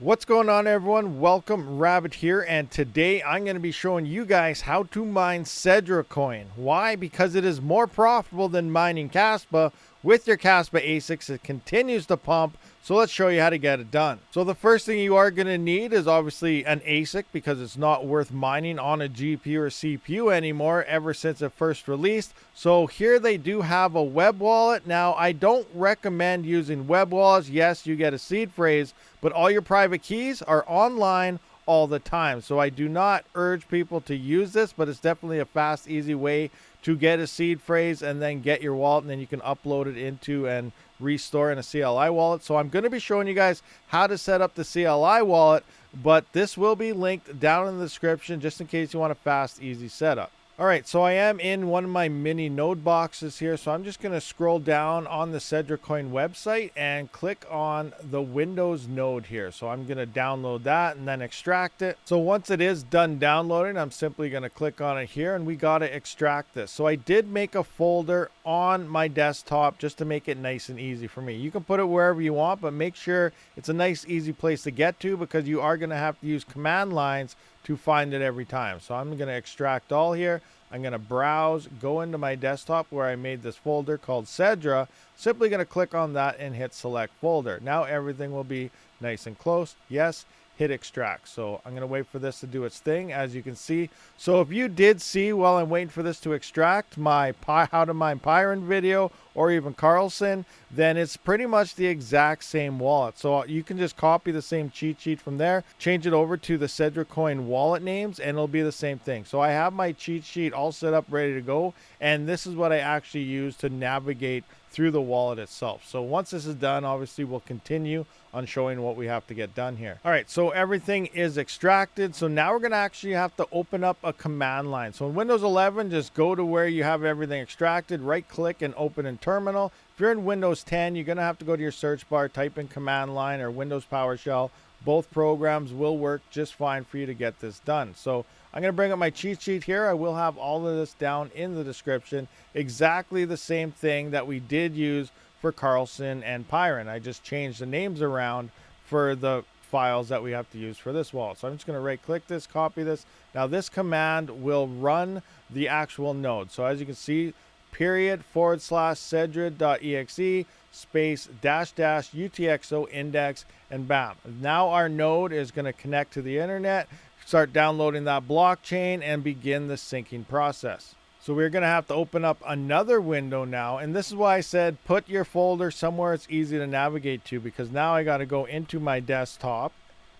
What's going on, everyone? Welcome, Rabid here, and today I'm going to be showing you guys how to mine SEDRACOIN. Why? Because it is more profitable than mining KASPA. With your KASPA ASICs, it continues to pump, so let's show you how to get it done. So the first thing you are going to need is obviously an ASIC, because it's not worth mining on a GPU or CPU anymore ever since it first released. So here they do have a web wallet. Now, I don't recommend using web wallets. Yes, you get a seed phrase, but all your private keys are online all the time. So I do not urge people to use this, but it's definitely a fast, easy way to get a seed phrase and then get your wallet, and then you can upload it into and restore in a CLI wallet. So I'm going to be showing you guys how to set up the CLI wallet, but this will be linked down in the description just in case you want a fast, easy setup. All right, so I am in one of my mini node boxes here. So I'm just going to scroll down on the Sendracoin website and click on the Windows node here. So I'm going to download that and then extract it. So once it is done downloading, I'm simply going to click on it here, and we got to extract this. So I did make a folder on my desktop just to make it nice and easy for me. You can put it wherever you want, but make sure it's a nice, easy place to get to, because you are going to have to use command lines to find it every time. So I'm going to extract all here. I'm going to browse, go into my desktop where I made this folder called Sedra. Simply going to click on that and hit select folder. Now everything will be nice and close. Yes, hit extract. So I'm going to wait for this to do its thing, as you can see. So if you did see while I'm waiting for this to extract my how to mine Pyron video, or even Carlson, then it's pretty much the exact same wallet. So you can just copy the same cheat sheet from there, change it over to the Sendracoin wallet names, and it'll be the same thing. So I have my cheat sheet all set up, ready to go, and this is what I actually use to navigate through the wallet itself. So once this is done, obviously we'll continue on showing what we have to get done here. All right, so everything is extracted. So now we're going to actually have to open up a command line. So in Windows 11, just go to where you have everything extracted, right click and open in terminal. If you're in Windows 10, you're going to have to go to your search bar, type in command line or Windows PowerShell. Both programs will work just fine for you to get this done. So I'm going to bring up my cheat sheet here. I will have all of this down in the description. Exactly the same thing that we did use for Carlson and Pyron. I just changed the names around for the files that we have to use for this wallet. So I'm just going to right click this, copy this. Now this command will run the actual node. So as you can see, period / sedrad.exe space -- utxoindex, and bam. Now our node is going to connect to the internet, start downloading that blockchain, and begin the syncing process. So we're going to have to open up another window now, and this is why I said put your folder somewhere it's easy to navigate to, because now I got to go into my desktop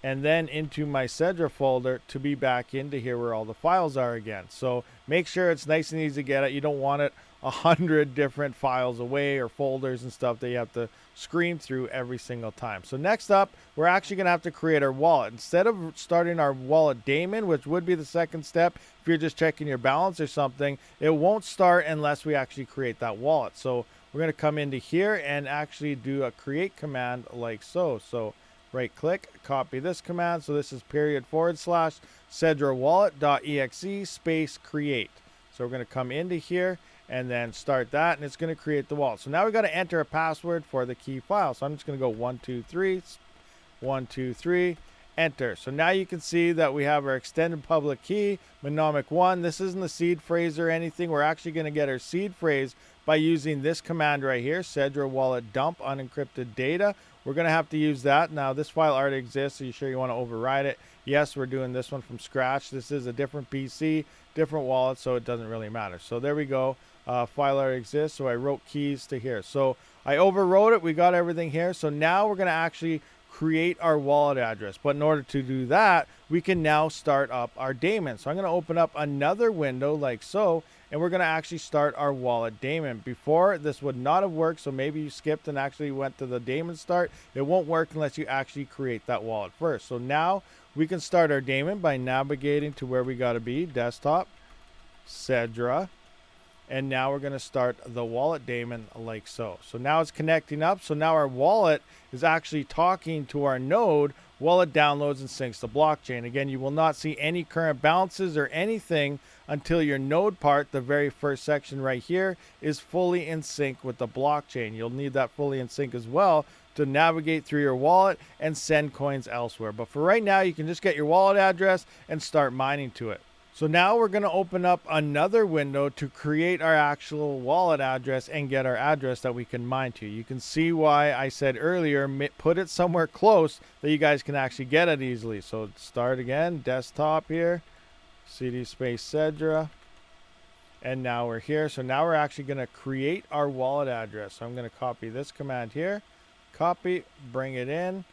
and then into my Sedra folder to be back into here where all the files are again. So make sure it's nice and easy to get it. You don't want it 100 different files away or folders and stuff that you have to scream through every single time. So next up, we're actually going to have to create our wallet. Instead of starting our wallet daemon, which would be the second step if you're just checking your balance or something, it won't start unless we actually create that wallet. So we're going to come into here and actually do a create command like so. So right click, copy this command. So this is period / sedrawallet.exe space create. So we're going to come into here and then start that, and it's going to create the wallet. So now we got to enter a password for the key file. So I'm just going to go 123, 123, enter. So now you can see that we have our extended public key, mnemonic1. This isn't a seed phrase or anything. We're actually going to get our seed phrase by using this command right here, sedrawallet dump unencrypted data. We're going to have to use that. Now this file already exists, so you sure you want to override it? Yes, we're doing this one from scratch. This is a different PC, different wallet, so it doesn't really matter. So there we go. File already exists, so I wrote keys to here. So I overwrote it. We got everything here. So now we're going to actually create our wallet address. But in order to do that, we can now start up our daemon. So I'm going to open up another window like so, and we're going to actually start our wallet daemon. Before, this would not have worked, so maybe you skipped and actually went to the daemon start. It won't work unless you actually create that wallet first. So now we can start our daemon by navigating to where we got to be, desktop, Sedra, and now we're going to start the wallet daemon like so. So now it's connecting up. So now our wallet is actually talking to our node while it downloads and syncs the blockchain. Again, you will not see any current balances or anything until your node part, the very first section right here, is fully in sync with the blockchain. You'll need that fully in sync as well to navigate through your wallet and send coins elsewhere. But for right now, you can just get your wallet address and start mining to it. So now we're going to open up another window to create our actual wallet address and get our address that we can mine to. You can see why I said earlier, put it somewhere close that you guys can actually get it easily. So start again, desktop here, cd space Sedra. And now we're here. So now we're actually going to create our wallet address. So I'm going to copy this command here, copy, bring it in.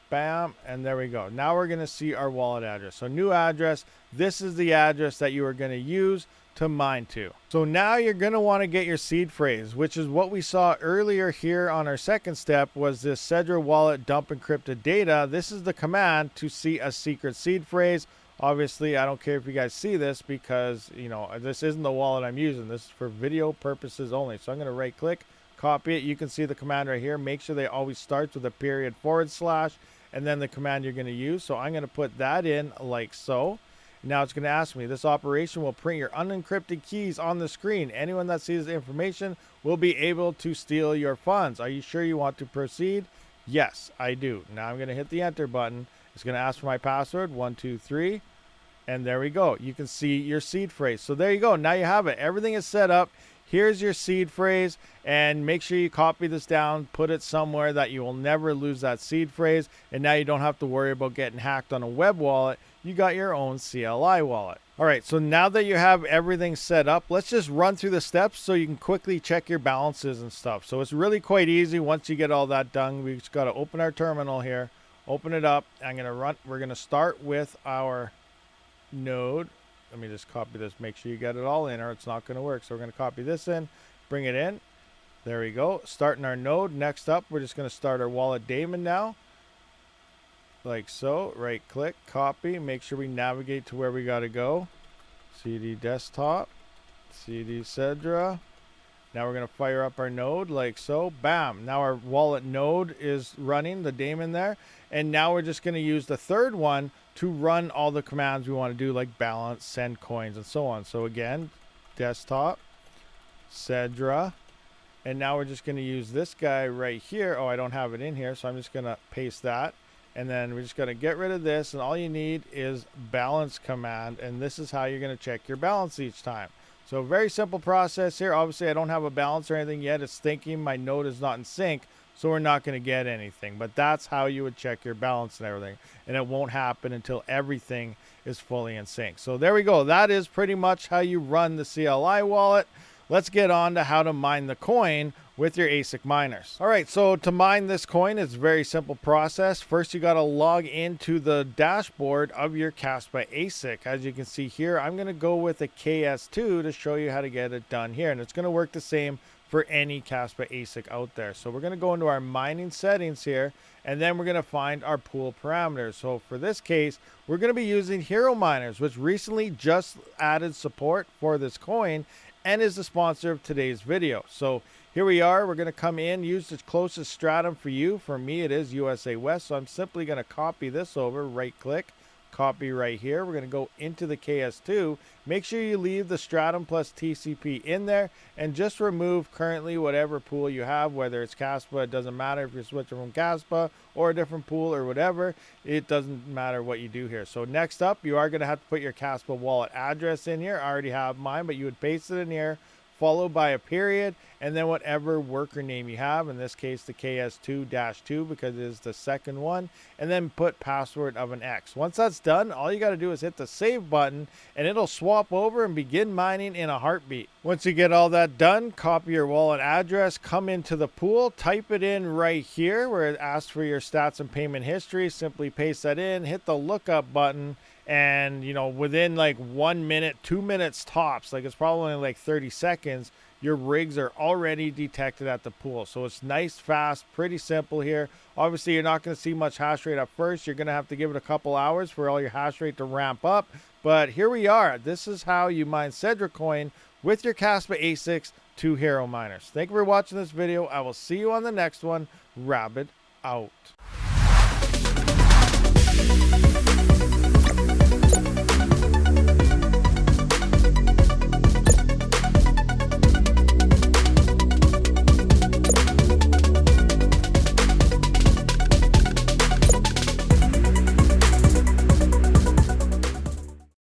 Bam, and there we go. Now we're going to see our wallet address. So new address, this is the address that you are going to use to mine to. So now you're going to want to get your seed phrase, which is what we saw earlier here on our second step, was this Sedra wallet dump encrypted data. This is the command to see a secret seed phrase. Obviously, I don't care if you guys see this because, you know, this isn't the wallet I'm using. This is for video purposes only. So I'm going to right click, copy it. You can see the command right here. Make sure they always starts with a period // and then the command you're going to use. So I'm going to put that in like so. Now it's going to ask me, this operation will print your unencrypted keys on the screen. Anyone that sees the information will be able to steal your funds. Are you sure you want to proceed? Yes, I do. Now I'm going to hit the enter button. It's going to ask for my password, 123. And there we go. You can see your seed phrase. So there you go. Now you have it. Everything is set up. Here's your seed phrase, and make sure you copy this down, put it somewhere that you will never lose that seed phrase, and now you don't have to worry about getting hacked on a web wallet. You got your own CLI wallet. All right, so now that you have everything set up, let's just run through the steps so you can quickly check your balances and stuff. So it's really quite easy once you get all that done. We just got to open our terminal here, open it up. We're going to start with our node. Let me just copy this. Make sure you get it all in or it's not going to work. So we're going to copy this in, bring it in. There we go. Starting our node. Next up, we're just going to start our wallet daemon now. Like so. Right click, copy. Make sure we navigate to where we got to go. CD desktop, CD Sedra. Now we're going to fire up our node like so. Bam. Now our wallet node is running, the daemon there. And now we're just going to use the third one to run all the commands we want to do, like balance, send coins, and so on. So again, desktop, Sedra. And now we're just going to use this guy right here. Oh, I don't have it in here, so I'm just going to paste that. And then we're just going to get rid of this. And all you need is balance command. And this is how you're going to check your balance each time. So very simple process here. Obviously, I don't have a balance or anything yet. It's thinking my node is not in sync, so we're not going to get anything. But that's how you would check your balance and everything. And it won't happen until everything is fully in sync. So there we go. That is pretty much how you run the CLI wallet. Let's get on to how to mine the coin with your ASIC miners. All right, so to mine this coin, it's a very simple process. First, you got to log into the dashboard of your KASPA ASIC. As you can see here, I'm going to go with a KS2 to show you how to get it done here. And it's going to work the same for any KASPA ASIC out there. So we're going to go into our mining settings here, and then we're going to find our pool parameters. So for this case, we're going to be using Hero Miners, which recently just added support for this coin and is the sponsor of today's video. So here we are. We're going to come in, use the closest stratum for you. For me, it is USA West. So I'm simply going to copy this over, right click, copy right here. We're going to go into the KS2. Make sure you leave the stratum plus TCP in there and just remove currently whatever pool you have, whether it's KASPA. It doesn't matter if you're switching from KASPA or a different pool or whatever. It doesn't matter what you do here. So next up, you are going to have to put your KASPA wallet address in here. I already have mine, but you would paste it in here, followed by a period, and then whatever worker name you have, in this case the KS2-2 because it is the second one, and then put password of an X. Once that's done, all you got to do is hit the save button and it'll swap over and begin mining in a heartbeat. Once you get all that done, copy your wallet address, come into the pool, type it in right here where it asks for your stats and payment history. Simply paste that in, hit the lookup button, and you know, within like 1 minute, 2 minutes tops, like it's probably only like 30 seconds, your rigs are already detected at the pool. So it's nice, fast, pretty simple here. Obviously, you're not going to see much hash rate at first. You're going to have to give it a couple hours for all your hash rate to ramp up. But here we are. This is how you mine SEDRACOIN with your KASPA ASICs to Hero Miners. Thank you for watching this video. I will see you on the next one. Rabid out.